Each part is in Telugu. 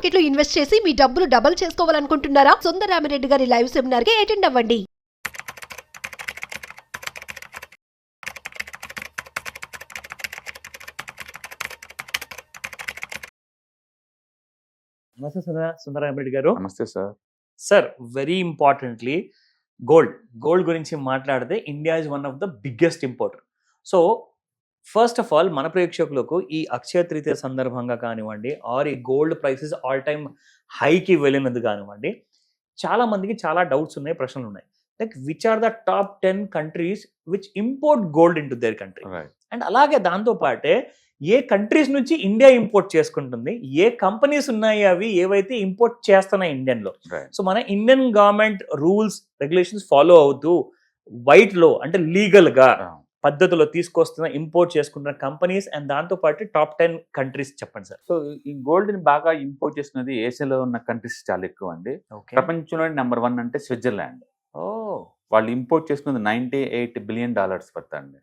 మార్కెట్ లో ఇన్వెస్ట్ చేసి మీ డబ్బులు డబుల్ చేసుకోవాలనుకుంటున్నారా? సుందరరామిరెడ్డి గారి లైవ్ సెమినార్ కి అటెండ్ అవ్వండి. నమస్తే సుందరరామిరెడ్డి గారు. నమస్తే sir. Sir, very importantly gold గురించి మాట్లాడితే India is one of the biggest importer. So first of all మన ప్రేక్షకులకు ఈ అక్షయ తృతీయ సందర్భంగా కానివ్వండి, ఆర్ ఈ గోల్డ్ ప్రైసెస్ ఆల్ టైమ్ హైకి వెళ్ళినది కానివ్వండి, చాలా మందికి చాలా డౌట్స్ ఉన్నాయి, ప్రశ్నలు ఉన్నాయి. Like which are the top 10 countries which import gold in to their country, and అలాగే దాంతో పాటే ఏ కంట్రీస్ నుంచి ఇండియా ఇంపోర్ట్ చేసుకుంటుంది, ఏ కంపెనీస్ ఉన్నాయి అవి ఏవైతే ఇంపోర్ట్ చేస్తున్నాయి ఇండియన్లో. సో మన Indian government rules regulations follow అవుతూ వైట్ లో అంటే లీగల్ గా పద్ధతిలో తీసుకొస్తున్న ఇంపోర్ట్ చేసుకుంటున్న కంపెనీస్ అండ్ దాంతో పాటు టాప్ 10 కంట్రీస్ చెప్పండి సార్. సో ఈ గోల్డ్ ని బాగా ఇంపోర్ట్ చేస్తున్నది ఏషియాలో ఉన్న కంట్రీస్ చాలా ఎక్కువ అండి. ప్రపంచంలో నెంబర్ 1 అంటే స్విట్జర్లాండ్. వాళ్ళు ఇంపోర్ట్ చేసుకున్నది $98 బిలియన్ పడుతుంది.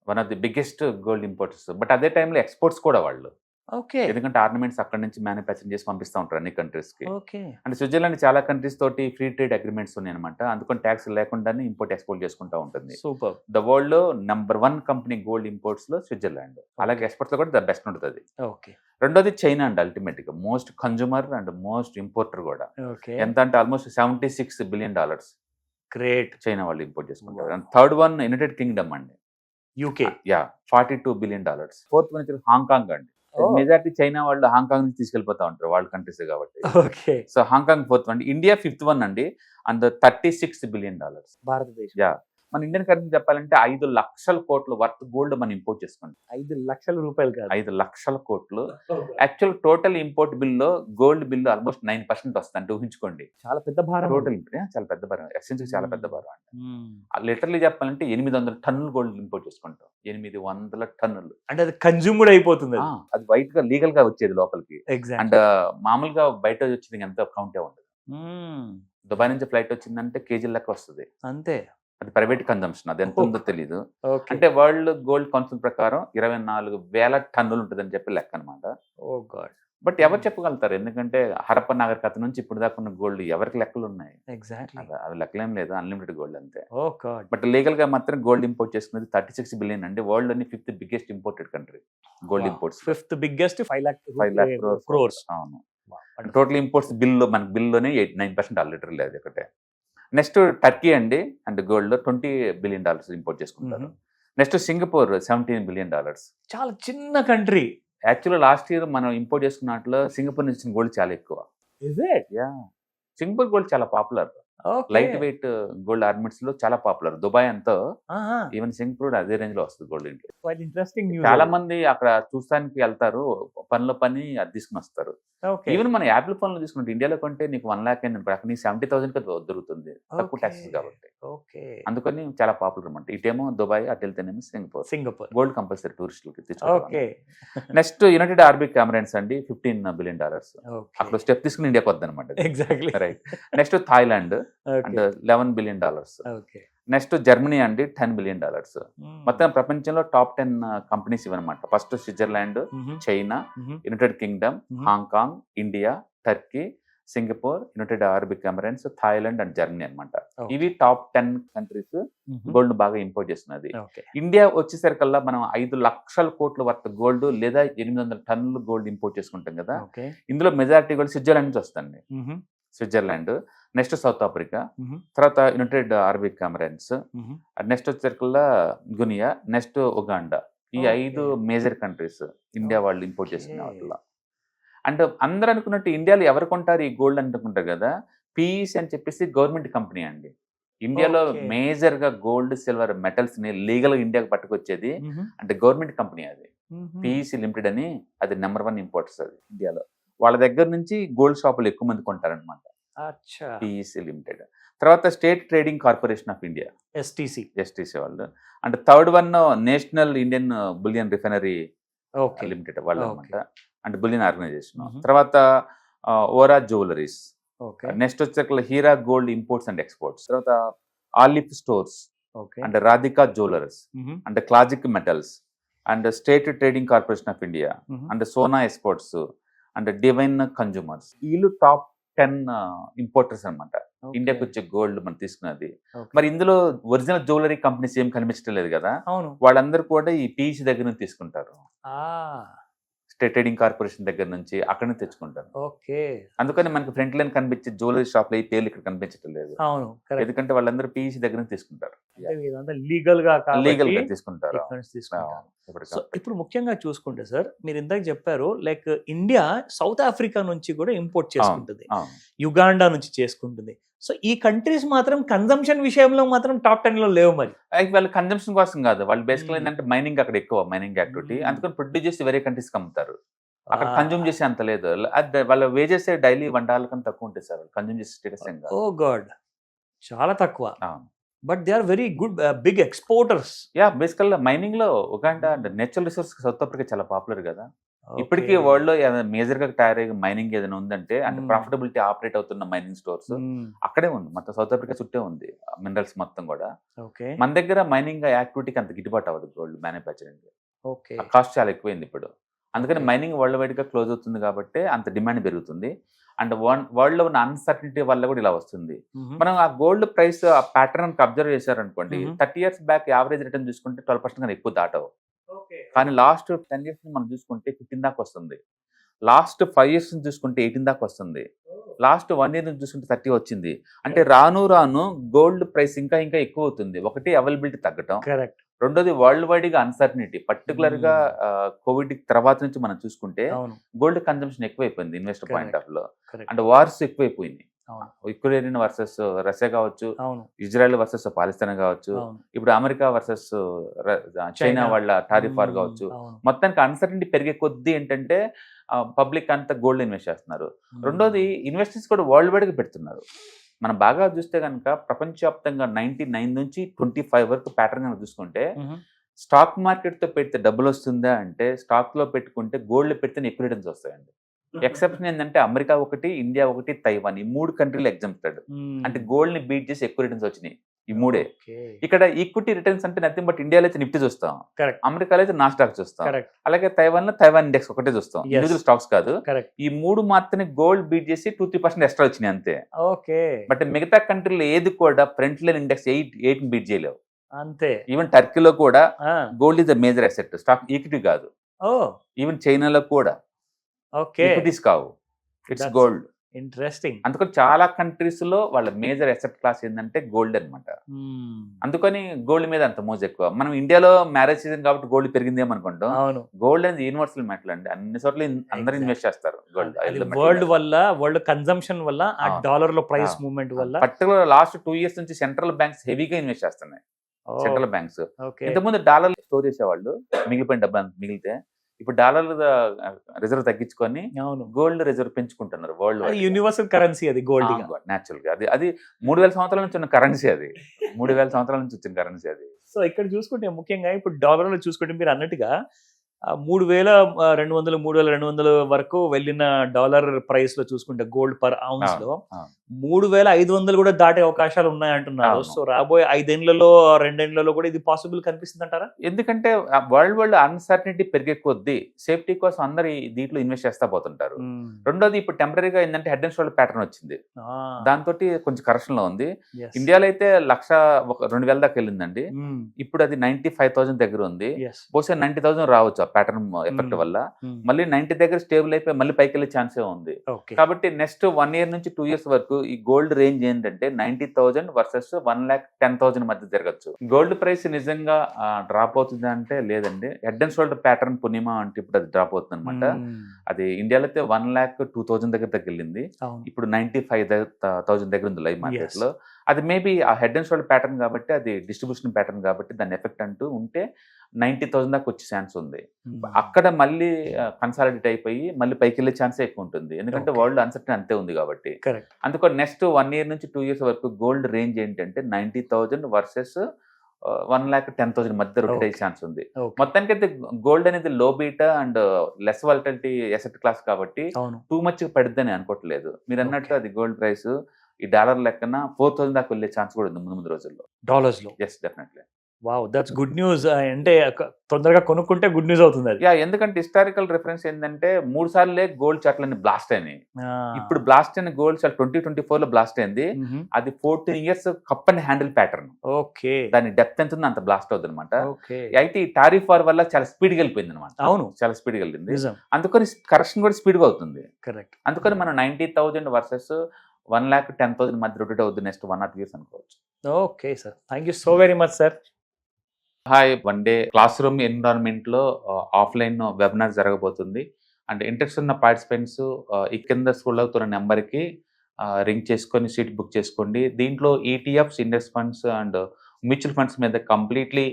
One of the biggest gold importers. But అదే టైంలో ఎక్స్పోర్ట్స్ కూడా వాళ్ళు. ఎందుకంటే ఆర్నమెంట్స్ అక్కడ నుంచి మ్యానుఫ్యాక్చరింగ్ చేసి పంపిస్తూ ఉంటారు అన్ని కంట్రీస్ కి. అంటే స్విట్జర్లాండ్ చాలా కంట్రీస్ తోటి ఫ్రీ ట్రేడ్ అగ్రిమెంట్స్ ఉన్నాయి అనమాట. అందుకని ట్యాక్స్ లేకుండానే ఇంపోర్ట్ ఎక్స్పోర్ట్ చేసుకుంటూ ఉంటుంది. సూపర్. ద వరల్డ్ లో నెంబర్ 1 కంపెనీ గోల్డ్ ఇంపోర్ట్స్ లో స్విట్జర్లాండ్. అలాగే ఎక్స్పోర్ట్స్ లో కూడా ద బెస్ట్ ఉంటుంది. రెండోది చైనా అండి. అల్టిమేట్ గా most consumer and most importer కూడా. ఎంత అంటే ఆల్మోస్ట్ $76 బిలియన్. గ్రేట్. చైనా వాళ్ళు ఇంపోర్ట్ చేసుకుంటారు. And third one United Kingdom అండి, యూకే. $42 బిలియన్. ఫోర్త్ వన్ వచ్చి హాంకాంగ్ అండి. మెజారిటీ చైనా వాళ్ళు హాంకాంగ్ నుంచి తీసుకెళ్లిపోతా ఉంటారు, వాళ్ళ కంట్రీస్ కాబట్టి. So Hong Kong fourth one. India 5th one అండి, అండ్ $36 బిలియన్. భారతదేశం. మన ఇండియన్ కరెన్సీ చెప్పాలంటే 5 లక్షల కోట్ల వర్త్ గోల్డ్ మనం ఇంపోర్ట్ చేసుకుంటాం. 5 లక్షల రూపాయలు కాదు, 5 లక్షల కోట్లు. యాక్చువల్ టోటల్ ఇంపోర్ట్ బిల్లో గోల్డ్ బిల్లు ఆల్మోస్ట్ 9% వస్తుంది అంటే ఊహించుకోండి. చాలా పెద్ద భారం. టోటల్ చాలా పెద్ద భారం, ఎక్స్చేంజ్ చాలా పెద్ద భారం అంటే. లిటరలీ చెప్పాలంటే 800 టన్నులు గోల్డ్ ఇంపోర్ట్ చేసుకుంటాం. 800 టన్నులు అంటే అది కన్జ్యూమ్డ్ అయిపోతుంది. అది వైట్ గా లీగల్ గా వచ్చేది లోపలికి. అండ్ మామూలుగా బయట వచ్చింది ఎంత కౌంటే ఉండదు. దుబాయ్ నుంచి ఫ్లైట్ వచ్చిందంటే కేజీ లెక్క వస్తుంది అంతే. అది ప్రైవేట్ కన్జంప్షన్, అది ఎంత ఉందో తెలీదు. అంటే వరల్డ్ గోల్డ్ కౌన్సిల్ ప్రకారం 24,000 టన్నులు ఉంటుందని చెప్పి లెక్క అనమాట. బట్ ఎవరు చెప్పగలుగుతారు? ఎందుకంటే హరప్ప నాగరికత నుంచి ఇప్పుడు దాకా ఉన్న గోల్డ్ ఎవరికి లెక్కలు ఉన్నాయి? అవి లెక్కలేం లేదు, అన్లిమిటెడ్ గోల్డ్ అంతే. బట్ లీగల్ గా మాత్రం గోల్డ్ ఇంపోర్ట్ చేసుకునేది 36 బిలియన్ అండి. వరల్డ్ లోని 5th biggest imported country gold imports. 5th biggest 5 lakh crores. అవును. టోటల్ ఇంపోర్ట్స్ మన బిల్లోనే 9% ఆల్రెడీ లేదు ఒకటే. నెక్స్ట్ టర్కీ అండి, అండ్ గోల్డ్ లో $20 బిలియన్ ఇంపోర్ట్ చేసుకుంటారు. Next Singapore $17 billion. చాలా చిన్న కంట్రీ. యాక్చువల్లీ లాస్ట్ ఇయర్ మనం ఇంపోర్ట్ చేసుకున్నట్లు సింగపూర్ నుంచి గోల్డ్ చాలా ఎక్కువ. సింగపూర్ గోల్డ్ చాలా popular. Light weight gold ornaments లో చాలా పాపులర్. దుబాయ్ అంతా ఈవెన్ సింగపూర్ అదే రేంజ్ లో వస్తుంది గోల్డ్. ఇంట్రెస్టింగ్. చాలా మంది అక్కడ చూస్తానికి వెళ్తారు, పని అది తీసుకుని వస్తారు. ఈవెన్ మన యాపిల్ ఫోన్ లో తీసుకుంటే ఇండియాలో కొంటే నీకు 1 lakh అక్కడ 70,000 దొరుకుతుంది, తక్కువ ట్యాక్సెస్ కాబట్టి. అందుకని చాలా పాపులర్ అనమాట. ఇటేమో దుబాయ్, అటు వెళ్తేనేమో సింగపూర్. గోల్డ్ కంపల్సరీ టూరిస్టులకి తీసుకోవాలి. నెక్స్ట్ యునైటెడ్ అరబ్ ఎమిరేట్స్ అండి, $15 బిలియన్. అక్కడ స్టెప్ తీసుకుని ఇండియాకి వద్ద అనమాట. Right. Next Thailand and $11 billion. Next Germany అండి, $10 బిలియన్. మొత్తం ప్రపంచంలో టాప్ 10 కంపెనీస్ ఇవన్నమాట. First Switzerland, China, United Kingdom, Hong Kong, India, Turkey, Singapore, United Arab Emirates, Thailand and Germany అనమాట. ఇవి టాప్ 10 కంట్రీస్ గోల్డ్ బాగా ఇంపోర్ట్ చేస్తున్నది. ఇండియా వచ్చేసరికల్లా మనం 5 లక్షల కోట్ల వర్త్ గోల్డ్ లేదా 800 టన్నులు గోల్డ్ ఇంపోర్ట్ చేసుకుంటాం కదా. ఇందులో మెజారిటీ గోల్డ్ స్విట్జర్లాండ్ నుంచి వస్తుంది. స్విట్జర్లాండ్, నెక్స్ట్ సౌత్ ఆఫ్రికా, తర్వాత యునైటెడ్ అరబ్ ఎమిరేట్స్, నెక్స్ట్ వచ్చేసరికల్లా గునియా, నెక్స్ట్ ఉగాండా. ఈ 5 మేజర్ కంట్రీస్ ఇండియా వాళ్ళు ఇంపోర్ట్ చేసుకునే వాటిలో. అంటే అందరూ అనుకున్నట్టు ఇండియాలో ఎవరు కొంటారు ఈ గోల్డ్ అనుకుంటారు కదా. పిఈసి అని చెప్పేసి గవర్నమెంట్ కంపెనీ అండి. ఇండియాలో మేజర్ గా గోల్డ్, సిల్వర్, మెటల్స్ ని లీగల్ గా ఇండియాకి పట్టుకొచ్చేది అంటే గవర్నమెంట్ కంపెనీ. అది పిఈసి లిమిటెడ్ అని, అది నెంబర్ 1 ఇంపోర్టర్స్ అది ఇండియాలో. వాళ్ళ దగ్గర నుంచి గోల్డ్ షాపులు ఎక్కువ మంది కొంటారనమాట. PEC Limited. తర్వాత State Trading Corporation of India, STC వాళ్ళు. అంటే third one National Indian Bullion Refinery Limited వాళ్ళు అనమాట, అంటే బులియన్ ఆర్గనైజేషన్. తర్వాత ఓరా జ్యువెలరీస్. నెక్స్ట్ వచ్చే Heera Gold Imports and Exports. తర్వాత Alif Stores and Radhika Jewellers and Classic Metals and State Trading Corporation of India and Sona Exports and Divine Consumers, వీళ్ళు టాప్ 10 ఇంపోర్టర్స్ అనమాట ఇండియాకి వచ్చే గోల్డ్ మనం తీసుకున్నది. మరి ఇందులో ఒరిజినల్ జ్యువెలరీ కంపెనీస్ ఏం కనిపించడం లేదు కదా, అవును. వాళ్ళందరూ కూడా ఈ పీఈసీ దగ్గర నుంచి తీసుకుంటారు, స్టేట్ ట్రేడింగ్ కార్పొరేషన్ దగ్గర నుంచి అక్కడ నుంచి తెచ్చుకుంటారు. ఓకే. అందుకని మనకి ఫ్రంట్ లైన్ కనిపించే జ్యువెలరీ షాప్ లో ఈ పేర్లు ఇక్కడ కనిపించడం లేదు. అవును, ఎందుకంటే వాళ్ళందరూ పీఈసీ దగ్గర నుంచి తీసుకుంటారు, లీగల్ గా తీసుకుంటారు. సో ఇప్పుడు ముఖ్యంగా చూసుకుంటే సార్, మీరు ఇందాక చెప్పారు లైక్ ఇండియా సౌత్ ఆఫ్రికా నుంచి కూడా ఇంపోర్ట్ చేసుకుంటుంది, యుగాండా నుంచి చేసుకుంటుంది. సో ఈ కంట్రీస్ మాత్రం కన్జంప్షన్ విషయంలో మాత్రం టాప్ 10 లో లేవు. మరి వాళ్ళు కన్జంప్షన్ కోసం కాదు, వాళ్ళు బేసికల్ ఏంటంటే మైనింగ్ అక్కడ ఎక్కువ, మైనింగ్ యాక్టివిటీ, అందుకని ప్రొడ్యూస్ చేసి వేరే కంట్రీస్ అమ్ముతారు. అక్కడ కన్జ్యూమ్ చేసే అంత లేదు, వాళ్ళ వేజెస్ డైలీ $1 కన్నా తక్కువ ఉంటాయి సార్, కన్జ్యూమ్ చేసే స్టేటస్ ఏం కాదు. ఓ గాడ్, చాలా తక్కువ. But they are very good big exporters. Basically mining లో Uganda and natural resource South Africa చాలా పాపులర్ కదా. ఇప్పటికీ వరల్డ్ లో మేజర్ గా తయారై మైనింగ్ ఏదైనా ఉందంటే అంటే ప్రాఫిటబిలిటీ ఆపరేట్ అవుతున్న మైనింగ్ స్టోర్స్ అక్కడే ఉంది, మొత్తం సౌత్ ఆఫ్రికా చుట్టే ఉంది మినరల్స్ మొత్తం కూడా. మన దగ్గర మైనింగ్ యాక్టివిటీకి అంత గిట్టుబాటు అవ్వదు గోల్డ్ మ్యానుఫ్యాక్చరింగ్, కాస్ట్ చాలా ఎక్కువైంది ఇప్పుడు. అందుకని మైనింగ్ వరల్డ్ వైడ్ గా క్లోజ్ అవుతుంది కాబట్టి అంత డిమాండ్ పెరుగుతుంది. అండ్ వరల్డ్ లో ఉన్న అన్సర్టనిటీ వల్ల కూడా ఇలా వస్తుంది. మనం ఆ గోల్డ్ ప్రైస్ ఆ ప్యాటర్న్ అబ్జర్వ్ చేశారనుకోండి, 30 years బ్యాక్ యావరేజ్ రిటర్న్ చూసుకుంటే 12% కన్నా ఎక్కువ దాటవు. కానీ లాస్ట్ 10 years మనం చూసుకుంటే 15 దాకా వస్తుంది, లాస్ట్ 5 years చూసుకుంటే 18 దాకా వస్తుంది, లాస్ట్ 1 year నుంచి చూసుకుంటే 30 వచ్చింది. అంటే రాను రాను గోల్డ్ ప్రైస్ ఇంకా ఇంకా ఎక్కువ అవుతుంది. ఒకటి అవైలబిలిటీ తగ్గటం, రెండోది వరల్డ్ వైడ్ గా అన్సర్టనిటీ, పర్టికులర్ గా కోవిడ్ తర్వాత నుంచి మనం చూసుకుంటే గోల్డ్ కన్జంప్షన్ ఎక్కువైపోయింది ఇన్వెస్టర్ పాయింట్ ఆఫ్ లో. అండ్ వార్స్ ఎక్కువైపోయింది, యుక్రెయిన్ వర్సెస్ రష్యా కావచ్చు, ఇజ్రాయెల్ వర్సెస్ పాకిస్తాన్ కావచ్చు, ఇప్పుడు అమెరికా వర్సెస్ చైనా వాళ్ళ టారిఫ్ వార్ కావచ్చు. మొత్తానికి అన్సర్టనిటీ పెరిగే కొద్దీ ఏంటంటే పబ్లిక్ అంతా గోల్డ్ ఇన్వెస్ట్ చేస్తున్నారు. రెండోది ఇన్వెస్టర్స్ కూడా వరల్డ్ వైడ్ గా పెడుతున్నారు. మనం బాగా చూస్తే కనుక ప్రపంచవ్యాప్తంగా 99 నుంచి 25 వరకు ప్యాటర్న్ కనుక చూసుకుంటే స్టాక్ మార్కెట్ తో పెడితే డబ్బులు వస్తుందా అంటే స్టాక్ లో పెట్టుకుంటే గోల్డ్ పెడితే ఎక్కువ రిటర్న్స్ వస్తాయండి. ఎక్సెప్షన్ ఏంటంటే అమెరికా ఒకటి, ఇండియా ఒకటి, తైవాన్, ఈ 3 కంట్రీలు ఎగ్జాంప్టెడ్. అంటే గోల్డ్ ని బీట్ చేసి ఎక్కువ రిటర్న్స్ వచ్చినాయి ఈ 3. ఇక్కడ ఈక్విటీ రిటర్న్స్ అంటే నథింగ్ బట్ ఇండియాలో అయితే నిఫ్టీ చూస్తాం, అమెరికాలో అయితే నాస్డాక్ చూస్తాం, అలాగే తైవాన్ లో తైవాన్ ఇండెక్స్ ఒకటే చూస్తాం, ఇండివిజువల్ స్టాక్స్ కాదు. ఈ 3 మాత్రమే గోల్డ్ బీట్ చేసి 2-3% ఎక్స్ట్రా వచ్చినాయి అంతే. బట్ మిగతా కంట్రీలో ఏది కూడా ఫ్రంట్ లైన్ ఇండెక్స్ 8 బీట్ చేయలేవు అంతే. ఈవెన్ టర్కీలో కూడా gold is the major asset, stock equity కాదు. ఈవెన్ చైనాలో కూడా ఈక్విటీస్ కావు, ఇట్స్ గోల్డ్. ఇంట్రెస్టింగ్. అందుకని చాలా కంట్రీస్ లో వాళ్ళ మేజర్ అసెట్ క్లాస్ ఏంటంటే గోల్డ్ అనమాట. అందుకని గోల్డ్ మీద అంత మోజు ఎక్కువ. మనం ఇండియాలో మ్యారేజ్ సీజన్ కాబట్టి గోల్డ్ పెరిగిందేమో అనుకుంటాం. గోల్డ్ అనేది యూనివర్సల్ మెటల్ అండి, అన్ని చోట్ల అందరూ ఇన్వెస్ట్ చేస్తారు గోల్డ్. వరల్డ్ వల్ల, వరల్డ్ కన్జంప్షన్ వల్ల, ఆ డాలర్ లో ప్రైస్ మూవ్మెంట్ వల్ల, పర్టికులర్ లాస్ట్ 2 years నుంచి సెంట్రల్ బ్యాంక్స్ హెవీగా ఇన్వెస్ట్ చేస్తున్నాయి. సెంట్రల్ బ్యాంక్స్ ఇంతకుముందు డాలర్ స్టోర్ చేసేవాళ్ళు, మిగిలిపోయిన డబ్బు మిగిలితే ఇప్పుడు డాలర్ రిజర్వ్ తగ్గించుకొని గోల్డ్ రిజర్వ్ పెంచుకుంటున్నారు వరల్డ్. యూనివర్సల్ కరెన్సీ అది గోల్డ్ న్యాచురల్ గా. అది 3000 సంవత్సరాల నుంచి ఉన్న కరెన్సీ, అది 3000 సంవత్సరాల నుంచి వచ్చిన కరెన్సీ అది. సో ఇక్కడ చూసుకుంటే ముఖ్యంగా ఇప్పుడు డాలర్ లో చూసుకుంటే మీరు అన్నట్టుగా 3,200 3,200 వరకు వెళ్ళిన డాలర్ ప్రైస్ లో చూసుకుంటే గోల్డ్ పర్ ఔన్స్ లో 3,500 కూడా దాటే అవకాశాలు ఉన్నాయంటున్నారు. సో రాబోయే 5 ఏళ్లలో 2 ఏళ్లలో కూడా ఇది పాసిబుల్ కనిపిస్తుంది అంటారా? ఎందుకంటే వరల్డ్ అన్సర్టనిటీ పెరిగే కొద్దీ సేఫ్టీ కోసం అందరు దీంట్లో ఇన్వెస్ట్ చేస్తా పోతుంటారు. రెండోది ఇప్పుడు టెంపరీగా ఏంటంటే హెడ్ అండ్ షోల్డర్ ప్యాటర్న్ వచ్చింది, దాంతో కొంచెం కరెక్షన్ లో ఉంది. ఇండియాలో అయితే 1,02,000 దాకా వెళ్ళిందండి, ఇప్పుడు అది 95,000 దగ్గర ఉంది. బహుశా 90,000 రావచ్చు ప్యాటర్న్ ఎఫెక్ట్ వల్ల. మళ్ళీ 90 దగ్గర స్టేబుల్ అయిపోయి మళ్ళీ పైకి వెళ్ళే ఛాన్సే ఉంది. కాబట్టి నెక్స్ట్ 1 year నుంచి 2 years వరకు ఈ గోల్డ్ రేంజ్ ఏంటంటే 90,000 వర్సెస్ 1,10,000 మధ్య జరగచ్చు. గోల్డ్ ప్రైస్ నిజంగా డ్రాప్ అవుతుంది అంటే లేదండి, హెడ్ అండ్ షోల్డర్ ప్యాటర్న్ పూర్ణిమ అంటే ఇప్పుడు అది డ్రాప్ అవుతుంది అనమాట. అది ఇండియాలో అయితే 1,02,000 దగ్గర వెళ్ళింది, ఇప్పుడు 95,000 దగ్గర ఉంది లైవ్ మార్కెట్ లో. అది మేబీ ఆ హెడ్ అండ్ షోల్డర్ ప్యాటర్న్ కాబట్టి, అది డిస్ట్రిబ్యూషన్ ప్యాటర్న్ కాబట్టి దాని ఎఫెక్ట్ అంటూ ఉంటే 90,000 దాకా వచ్చే ఛాన్స్ ఉంది. అక్కడ మళ్ళీ కన్సాలిడేట్ అయిపోయి మళ్ళీ పైకి వెళ్ళే ఛాన్సే ఎక్కువ ఉంటుంది, ఎందుకంటే వరల్డ్ అన్సర్టన్ అంతే ఉంది కాబట్టి. అందుకని నెక్స్ట్ 1 year నుంచి 2 years వరకు గోల్డ్ రేంజ్ ఏంటంటే 90,000 వర్సెస్ 1,10,000 మధ్య రొటేట్ అయ్యే ఛాన్స్ ఉంది. మొత్తానికి అయితే గోల్డ్ అనేది లో beta and less volatility asset class కాబట్టి టూ మచ్ పడుద్దని అనుకోవట్లేదు. మీరు అన్నట్టు అది గోల్డ్ ప్రైస్ ఈ డాలర్ లెక్కన 4,000 దాకా వెళ్ళే ఛాన్స్ కూడా ఉంది ముందు రోజుల్లో డాలర్స్ లో. Yes, definitely. Wow, that's good news. అంటే తొందరగా కొనుక్కుంటే గుడ్ న్యూస్ అవుతుంది అది. యా, ఎందుకంటే హిస్టారికల్ రిఫరెన్స్ ఏంటంటే 3 సార్లే గోల్డ్ చార్ట్లని బ్లాస్ట్ అయినాయి. ఇప్పుడు బ్లాస్ట్ అయిన గోల్డ్ చార్ట్ 2024 లో బ్లాస్ట్ అయింది. అది 14 years cup and handle pattern. Okay, దాని డెప్త్ ఎంత ఉందో అంత బ్లాస్ట్ అవుతుంది అనమాట. ఓకే. అయితే ఈ టారిఫ్ వార్ వల్ల చాలా స్పీడ్ గా వెళ్ళిపోయింది అనమాట. అవును, చాలా స్పీడ్ గా వెళ్ళింది. నిజం, అందుకని కరెక్షన్ కూడా స్పీడ్ గా అవుతుంది. కరెక్ట్. అందుకని మనం 90,000 వర్సెస్ 1,10,000 మధ్య రొటేట్ అవుతుంది నెక్స్ట్ 1 or 2 years అనుకోవచ్చు. Okay sir, thank you so very much sir. Hi, one day class room environment లో ఆఫ్లైన్ వెబినార్ జరగబోతుంది. అండ్ ఇంట్రెస్ట్ ఉన్న పార్టిసిపెంట్స్ ఈ కింద స్క్రోల్ అవుతున్న నెంబర్కి రింగ్ చేసుకొని సీట్ బుక్ చేసుకోండి. దీంట్లో ETFs, index funds and mutual funds మీద completely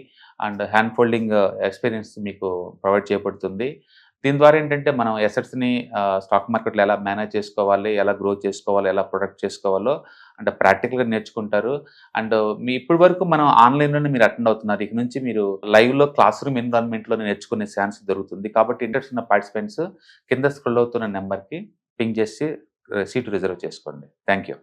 and hand holding experience మీకు ప్రొవైడ్ చేయబడుతుంది. దీని ద్వారా ఏంటంటే మనం ఎసెట్స్ని స్టాక్ మార్కెట్లో ఎలా మేనేజ్ చేసుకోవాలి, ఎలా గ్రో చేసుకోవాలి, ఎలా ప్రొడక్ట్ చేసుకోవాలో అంటే ప్రాక్టికల్గా నేర్చుకుంటారు. అండ్ మీ ఇప్పటి వరకు మనం ఆన్లైన్లోనే మీరు అటెండ్ అవుతున్నారు. ఇక నుంచి మీరు లైవ్లో క్లాస్ రూమ్ ఎన్విరాన్మెంట్లో నేర్చుకునే ఛాన్స్ దొరుకుతుంది. కాబట్టి ఇంట్రెస్ట్ ఉన్న పార్టిసిపెంట్స్ కింద స్క్రోల్ అవుతున్న నెంబర్కి పింగ్ చేసి సీటు రిజర్వ్ చేసుకోండి. Thank you.